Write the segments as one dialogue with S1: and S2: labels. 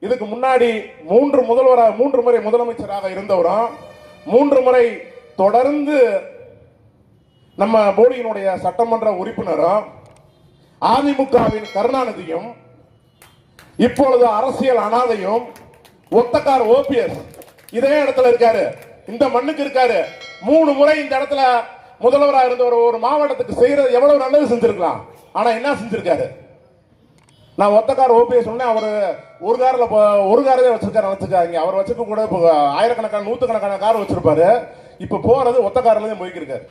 S1: இதுக்கு முன்னாடி மூன்று முறை முதலமைச்சராக இருந்தவரும் 3 முறை தொடர்ந்து நம்ம போடியினுடைய சட்டமன்ற உறுப்பினரும் அதிமுகவின் கருணாநிதியும் இப்பொழுது அரசியல் அனாதையும் ஒத்தக்கார் ஓபிஎஸ் இதே இடத்துல இருக்காரு, இந்த மண்ணுக்கு இருக்காரு. 3 முறை இந்த இடத்துல முதல்வராக இருந்த ஒரு மாவட்டத்துக்கு செய்யறது எவ்வளவு நல்லது செஞ்சிருக்கலாம். ஆனா என்ன செஞ்சிருக்காரு? நான் ஒத்தக்கார் ஓபிஎஸ் சொன்னேன். அவர் ஒரு காரே வச்சிருக்காரு நினைச்சுக்காங்க. அவர் வச்சுக்க கூட இப்போ ஆயிரக்கணக்கான 100கணக்கான கார் வச்சிருப்பாரு. இப்ப போறது ஒத்தக்காரில தான் போய்க்கிருக்காரு.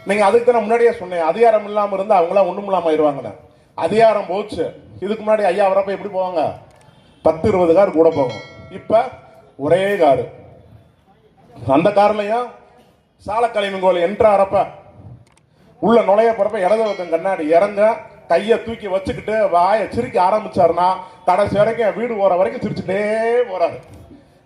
S1: நீங்க அதுக்கு தான் முன்னாடியே சொன்னேன், அதிகாரம் இல்லாம இருந்து அவங்களாம் ஒண்ணும் இல்லாம ஆயிடுவாங்க. அதிகாரம் போச்சு. இதுக்கு முன்னாடி ஐயா வரப்ப எப்படி போவாங்க? 10-20 கார் கூட போகும். இப்ப ஒரே காரு. அந்த கார்லயும் சாலக்கழிவுங்கோல் என்ட்ராரப்ப உள்ள நுழைய போறப்ப இடது பக்கம் கண்ணாடி இறங்க கையை தூக்கி வச்சுக்கிட்டு வாயை சிரிக்க ஆரம்பிச்சாருன்னா கடைசி வரைக்கும் வீடு போற வரைக்கும் சிரிச்சுட்டே போறாரு.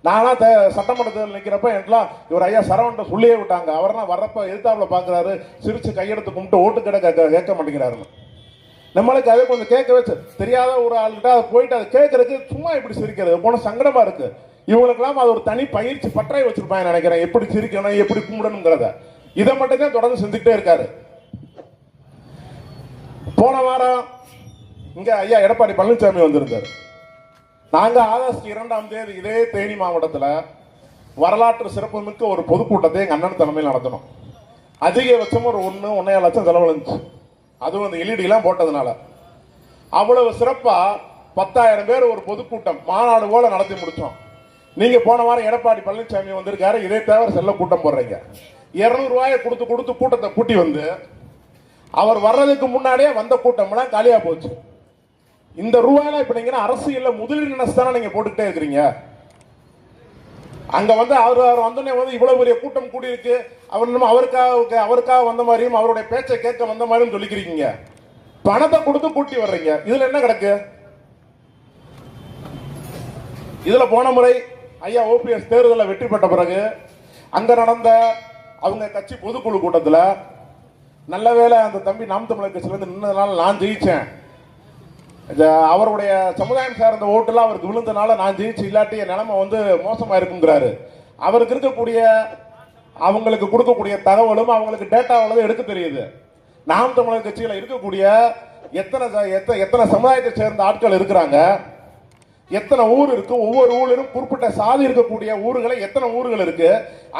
S1: நானா சட்டமன்றத்தில் நிற்கிறப்ப எனக்குலாம் இவர் ஐயா சரவண்ட சொல்லியே விட்டாங்க. அவர்னா வர்றப்ப எதிர்த்தாப்புல பாக்குறாரு, சிரிச்சு கையெடுத்து கும்பிட்டு ஓட்டு கேட்க மாட்டேங்கிறாரு. நம்மளுக்கு அதை கொஞ்சம் கேட்க வச்சு தெரியாத ஒரு ஆள்கிட்ட அதை போயிட்டு அதை கேட்கறதுக்கு சும்மா இப்படி சிரிக்கிறது போன சங்கடமா இருக்கு. இவங்களுக்கெல்லாம் அது ஒரு தனி பயிற்சி பற்றாய் வச்சிருப்பாங்க நினைக்கிறேன், எப்படி சிரிக்கணும் எப்படி கும்பிடணுங்கிறத. இதை மட்டும் தான் தொடர்ந்து செஞ்சுக்கிட்டே இருக்காரு. போன வாரம் இங்க ஐயா எடப்பாடி பழனிசாமி வந்திருந்தார். நாங்க ஆகஸ்ட் 2ஆம் தேதி இதே தேனி மாவட்டத்தில் வரலாற்று சிறப்புமிக்க ஒரு பொதுக்கூட்டத்தை எங்க அண்ணன் தலைமையில் நடத்தணும். அதிகபட்சம் ஒரு 1.5 லட்சம் செலவழிச்சு, அதுவும் அந்த எல்இடி எல்லாம் போட்டதுனால அவ்வளவு சிறப்பா 10,000 பேர் ஒரு பொதுக்கூட்டம் மாநாடு போல நடத்தி முடிச்சோம். நீங்க போன வாரம் எடப்பாடி பழனிசாமி வந்திருக்காரு, இதே தவிர செல்ல கூட்டம் போடுறீங்க. 200 ரூபாயை கொடுத்து கூட்டத்தை கூட்டி வந்து அவர் வர்றதுக்கு முன்னாடியே வந்த கூட்டம்லாம் காலியா போச்சு. இந்த ரூபாயெல்லாம் இப்ப நீங்க அரசியல்ல முதலீடு நினைச்சுதானே நீங்க போட்டுக்கிட்டே இருக்கிறீங்க. அங்க வந்து அவர் வந்தோடனே வந்து இவ்வளவு பெரிய கூட்டம் கூடி இருக்கு, அவருக்காக வந்த மாதிரியும் அவருடைய பேச்சை கேட்க வந்த மாதிரியும் சொல்லிக்கிறீங்க. பணத்தை கொடுத்து கூட்டி வர்றீங்க. இதுல என்ன கிடக்கு? இதுல போன முறை ஐயா ஓபிஎஸ் தேர்தலில் வெற்றி பெற்ற பிறகு அங்க நடந்த அவங்க கட்சி பொதுக்குழு கூட்டத்தில் நல்ல வேளை அந்த தம்பி நாம் தமிழர் கட்சியிலிருந்து நின்றதுனால நான் ஜெயிச்சேன். அவருடைய சமுதாயம் சார்ந்த ஓட்டுலாம் அவருக்கு விழுந்தனால நான் ஜெயிச்சு, இல்லாட்டி நிலைமை வந்து மோசமா இருக்குங்கிறாரு. அவருக்கு இருக்கக்கூடிய அவங்களுக்கு கொடுக்கக்கூடிய தகவலும் அவங்களுக்கு டேட்டாவில் எடுக்க தெரியுது. நாம் தமிழர் கட்சியில் இருக்கக்கூடிய எத்தனை சமுதாயத்தை சேர்ந்த ஆட்கள் இருக்கிறாங்க, எத்தனை ஊர் இருக்கு, ஒவ்வொரு ஊரிலும் குறிப்பிட்ட சாதி இருக்கக்கூடிய ஊர்களை எத்தனை ஊர்கள் இருக்கு,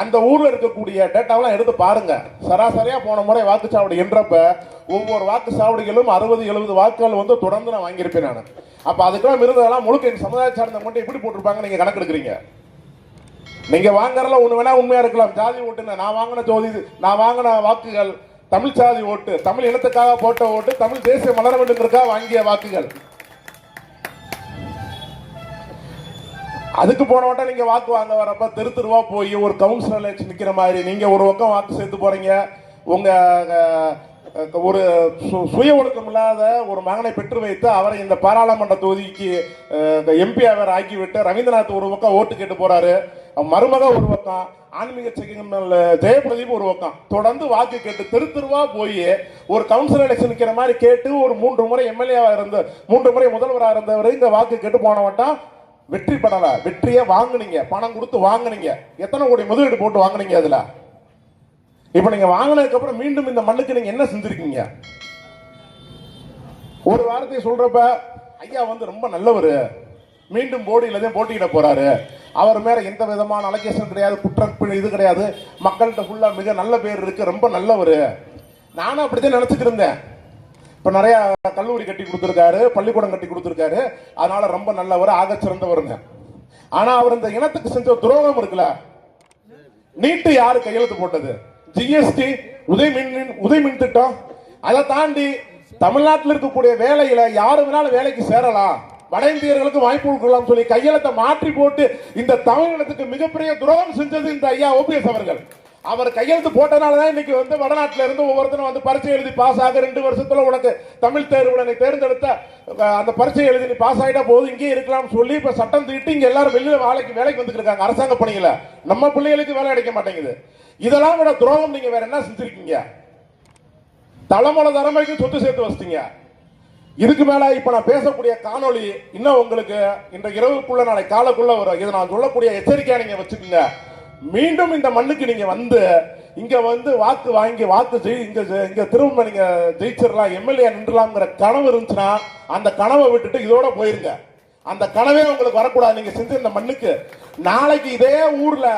S1: அந்த ஊர்ல இருக்கக்கூடிய டேட்டாவெல்லாம் எடுத்து பாருங்க. சராசரியா போன முறை வாக்குச்சாவடி என்றப்ப ஒவ்வொரு வாக்குச்சாவடிகளும் 60-70 வாக்குகள் வந்து தொடர்ந்து நான் வாங்கியிருப்பேன் நான். அப்ப அதுக்கெல்லாம் இருந்ததெல்லாம் முழுக்க என் சமுதாய சார்ந்த மட்டும் எப்படி போட்டிருப்பாங்க நீங்க கணக்கு எடுக்கிறீங்க. நீங்க வாங்குறதுல ஒண்ணு வேணா உண்மையா இருக்கலாம், ஜாதி ஓட்டுன்னு. நான் வாங்கின வாக்குகள் தமிழ் சாதி ஓட்டு, தமிழ் இனத்துக்காக போட்ட ஓட்டு, தமிழ் தேசிய மலர வேண்டும் வாங்கிய வாக்குகள். அதுக்கு போன வட்டம் நீங்க வாக்கு வாங்க வரப்ப தெருவா போய் ஒரு கவுன்சிலர் எலெக்ஷன் நிக்கிற மாதிரி நீங்க ஒரு பக்கம் வாக்கு சேர்த்து போறீங்க. உங்க ஒரு சுய ஒழுக்கம் இல்லாத ஒரு மகனை பெற்று வைத்து அவரை இந்த பாராளுமன்ற தொகுதிக்கு எம்பி அவர் ஆக்கிவிட்டு ரவீந்திரநாத் ஒரு பக்கம் ஓட்டு கேட்டு போறாரு, மருமக ஒரு பக்கம், ஆன்மீக ஜெயபிரதீப் ஒரு பக்கம் தொடர்ந்து வாக்கு கேட்டு தெருவா போய் ஒரு கவுன்சிலர் எலெக்ஷன் நிக்கிற மாதிரி கேட்டு ஒரு 3 முறை எம்எல்ஏவா இருந்த 3 முறை முதல்வராக இருந்தவர் இந்த வாக்கு கேட்டு போன வட்டம் வெற்றி பெறல. வெற்றியை வாங்குனீங்க, பணம் கொடுத்து வாங்குனீங்க, எத்தனை கோடி முதலீடு போட்டு வாங்குனீங்க. அதுல இப்ப நீங்க வாங்கினதுக்கு அப்புறம் மீண்டும் இந்த மண்ணுக்கு நீங்க என்ன செஞ்சிருக்கீங்க? ஒரு வார்த்தையை சொல்றப்ப ஐயா வந்து ரொம்ப நல்லவரு, மீண்டும் போடியில தான் போட்டியிட போறாரு, அவர் மேல எந்த விதமான அலகேஷன் கிடையாது, குற்றம் இது கிடையாது, மக்கள்கிட்ட ஃபுல்லா மிக நல்ல பேர் இருக்கு, ரொம்ப நல்லவரு. நானும் அப்படித்தான் நினைச்சிட்டு இருந்தேன். இப்ப நிறைய கல்லூரி கட்டி கொடுத்திருக்காரு, பள்ளிக்கூடம் கட்டி கொடுத்திருக்காரு, அதனால ரொம்ப நல்லவர், ஆக சிறந்தவருங்க. ஆனா அவர் இந்த இனத்துக்கு செஞ்ச துரோகம் இருக்குல்ல, நீட்டு யாரு கையெழுத்து போட்டது? ஜிஎஸ்டி, உதயமின் திட்டம். அதை தாண்டி தமிழ்நாட்டில் இருக்கக்கூடிய வேலையில யாரு வேணாலும் வேலைக்கு சேரலாம், வட இந்தியர்களுக்கு வாய்ப்பு கொடுக்கலாம் சொல்லி கையெழுத்தை மாற்றி போட்டு இந்த தமிழினத்துக்கு மிகப்பெரிய துரோகம் செஞ்சது இந்த ஐயா ஓபிஎஸ் அவர்கள். அவர் கையெழுத்து போட்டனாலதான் இன்னைக்கு வந்து வடநாட்டில இருந்து ஒவ்வொருத்தரும் வந்து பரீட்சை எழுதி பாஸ் ஆக 2 வருஷத்துல உனக்கு தமிழ் தேர்வுல நீ தேர்ந்தெடுத்த அந்த பரீட்சை எழுதி நீ பாஸ் ஆகிட்டா போது இங்கே இருக்கலாம் சொல்லி இப்ப சட்டம் தீட்டி இங்க எல்லாரும் வெளியில வேலைக்கு வந்துட்டு இருக்காங்க அரசாங்க பணியில. நம்ம பிள்ளைகளுக்கு வேலை அடைக்க மாட்டேங்குது. இதெல்லாம் விட துரோகம் நீங்க வேற என்ன செஞ்சிருக்கீங்க? தலைமுறை தலைமுறைக்கு சொத்து சேர்த்து வச்சிட்டீங்க. இதுக்கு மேல இப்ப நான் பேசக்கூடிய காணொளி இன்னும் உங்களுக்கு இந்த இரவுக்குள்ள நாளை காலக்குள்ள வரும். இதை நான் சொல்லக்கூடிய எச்சரிக்கையா நீங்க வச்சுக்கோங்க. மீண்டும் இந்த மண்ணுக்கு நீங்க வந்து இங்க வந்து வாக்கு வாங்கி வாக்கு இங்க திரும்ப நீங்க ஜெயிச்சிடலாம், எம்எல்ஏ நின்றலாம்ங்கிற கனவு இருந்துச்சுன்னா அந்த கனவை விட்டுட்டு இதோட போயிருங்க. அந்த கனவே உங்களுக்கு வரக்கூடாது. நீங்க செஞ்ச இந்த மண்ணுக்கு நாளைக்கு இதே ஊர்ல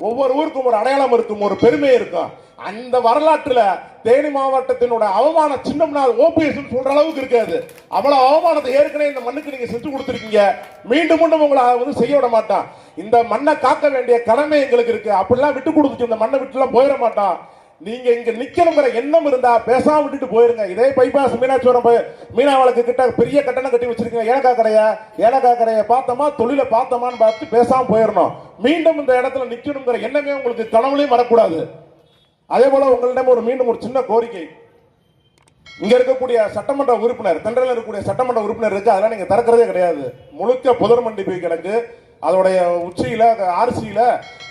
S1: ஒவ்வொரு ஊருக்கும் ஒரு அடையாளம் இருக்கும், ஒரு பெருமை இருக்கும். அந்த வரலாற்றுல தேனி மாவட்டத்தினோட அவமான சின்னம்னா ஓபிஎஸ் சொல்ற அளவுக்கு இருக்காது. அவ்வளவு அவமானத்தை ஏற்கனவே இந்த மண்ணுக்கு நீங்க செஞ்சு கொடுத்துருக்கீங்க. மீண்டும் மீண்டும் உங்களை வந்து செய்ய விட மாட்டான். இந்த மண்ணை காக்க வேண்டிய கடமை எங்களுக்கு இருக்கு. அப்படிலாம் விட்டு கொடுத்துட்டு இந்த மண்ணை விட்டுலாம் போயிட மாட்டான். நீங்க இங்க நிக்கணுங்கிற எண்ணம் இருந்தா பேசாம விட்டுட்டு போயிருங்க. இதே பைபாஸ் மீனாட்சிபுரம் மீனா வழக்கு கிட்ட பெரிய கட்டணம் கட்டி வச்சிருக்கீங்க. ஏலக்காய் கடையை பார்த்தோமா தொழிலை பார்த்தோமான்னு பார்த்து பேசாம போயிடணும். மீண்டும் இந்த இடத்துல நிக்கணுங்கிற எண்ணமே உங்களுக்கு கனவுலையும் வரக்கூடாது. அதே போல உங்களிடம் மீண்டும் ஒரு சின்ன கோரிக்கை. இங்க இருக்கக்கூடிய சட்டமன்ற உறுப்பினர், தென்றலில் இருக்கக்கூடிய சட்டமன்ற உறுப்பினர் இருக்கு, அதெல்லாம் நீங்க திறக்கிறதே கிடையாது. முழுக்க புதர் மண்டிப்பு கிடக்கு. அதோடைய உச்சியில ஆர்சியில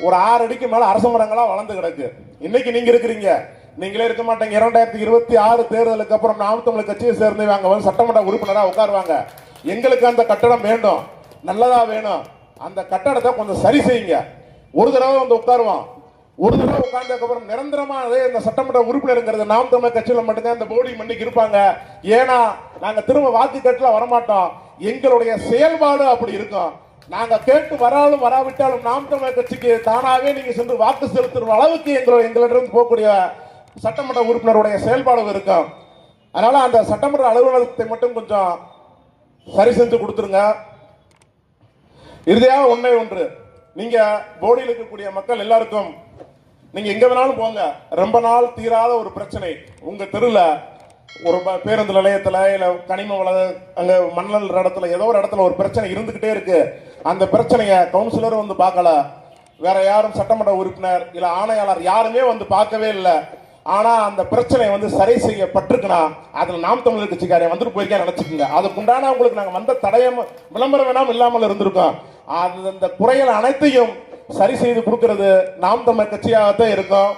S1: ஒரு 6 அடிக்கு மேல அரச மரங்களா வளர்ந்து கிடக்கு. இன்னைக்கு நீங்க இருக்கிறீங்க, நீங்களே இருக்க மாட்டீங்க. 2026 தேர்தலுக்கு அப்புறம் நாம் தமிழர் கட்சியை சேர்ந்து அங்க வந்து சட்டமன்ற உறுப்பினராக உட்காருவாங்க. எங்களுக்கு அந்த கட்டடம் வேண்டும், நல்லதா வேணும். அந்த கட்டடத்தை கொஞ்சம் சரி செய்யுங்க. ஒரு தடவை வந்து உட்காருவோம். ஒரு தடவை உட்கார்ந்ததுக்கு அப்புறம் நிரந்தரமா இந்த சட்டமன்ற உறுப்பினருங்கிறது நாம் தமிழர் கட்சியில மட்டும்தான் இந்த போடி மண்ணிக்கு இருப்பாங்க. ஏன்னா நாங்க திரும்ப வாக்கு கட்டல வரமாட்டோம். எங்களுடைய செயல்பாடு அப்படி இருக்கும். நாங்க கேட்டு வராலும் வராவிட்டாலும் நாம் தமிழர் கட்சிக்கு தானாவே நீங்க சென்று வாக்கு செலுத்துற அளவுக்கு எங்களிடம் போகக்கூடிய சட்டமன்ற உறுப்பினருடைய செயல்பாடு இருக்கும். அதனால அந்த சட்டமன்ற அலுவலகத்தை மட்டும் கொஞ்சம் சரி செஞ்சு கொடுத்துருங்க. இறுதியாக ஒன்று, நீங்க போடியில் இருக்கக்கூடிய மக்கள் எல்லாருக்கும் நீங்க எங்க வேணாலும் போங்க, ரொம்ப நாள் தீராத ஒரு பிரச்சனை உங்க தெருல ஒரு பேருந்து நிலையத்துல இல்ல கனிம வள அங்க மண்ணல் இடத்துல ஏதோ ஒரு இடத்துல ஒரு பிரச்சனை இருந்துகிட்டே இருக்கு. அந்த பிரச்சனைய கவுன்சிலரும் வந்து பார்க்கல, வேற யாரும் சட்டமன்ற உறுப்பினர் இல்ல ஆணையாளர் யாருமே வந்து பார்க்கவே இல்லை. ஆனா அந்த பிரச்சனை வந்து சரி செய்யப்பட்டிருக்குன்னா அதுல நாம் தமிழர் கட்சிக்காரன் வந்துட்டு போயிருக்கேன் நினைச்சுக்கோங்க. அதுக்குண்டான உங்களுக்கு நாங்க வந்த தடயம் விளம்பரம் வேணாம் இல்லாமல் இருந்திருக்கோம். அது அந்த குறைகள் அனைத்தையும் சரி செய்து கொடுக்கிறது நாம் தமிழர் கட்சியாகத்தான் இருக்கும்.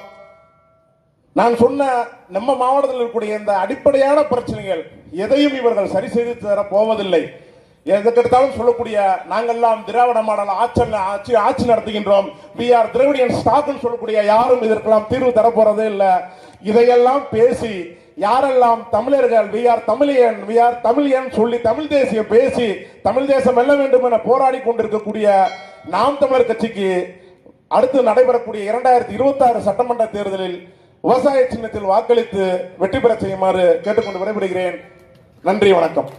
S1: நான் சொன்ன நம்ம மாவட்டத்தில் இருக்கக்கூடிய இந்த அடிப்படையான பிரச்சனைகள் எதையும் இவர்கள் சரி செய்து தர போவதில்லை. எதற்கெடுத்தாலும் சொல்லக்கூடிய நாங்கெல்லாம் திராவிட மாடல் ஆட்சி நடத்துகின்றோம், திராவிடியன் ஸ்டாக் சொல்லக்கூடிய யாரும் இதற்கெல்லாம் தீர்வு தரப்போறதே இல்லை. இதையெல்லாம் பேசி யாரெல்லாம் தமிழர்கள் தமிழியன் சொல்லி தமிழ் தேசியம் பேசி தமிழ் தேசம் வெல்ல வேண்டும் என போராடி கொண்டிருக்கக்கூடிய நாம் தமிழர் கட்சிக்கு அடுத்து நடைபெறக்கூடிய 2026 சட்டமன்ற தேர்தலில் விவசாய சின்னத்தில் வாக்களித்து வெற்றி பெற செய்யுமாறு கேட்டுக்கொண்டு விடைபெறுகிறேன். நன்றி, வணக்கம்.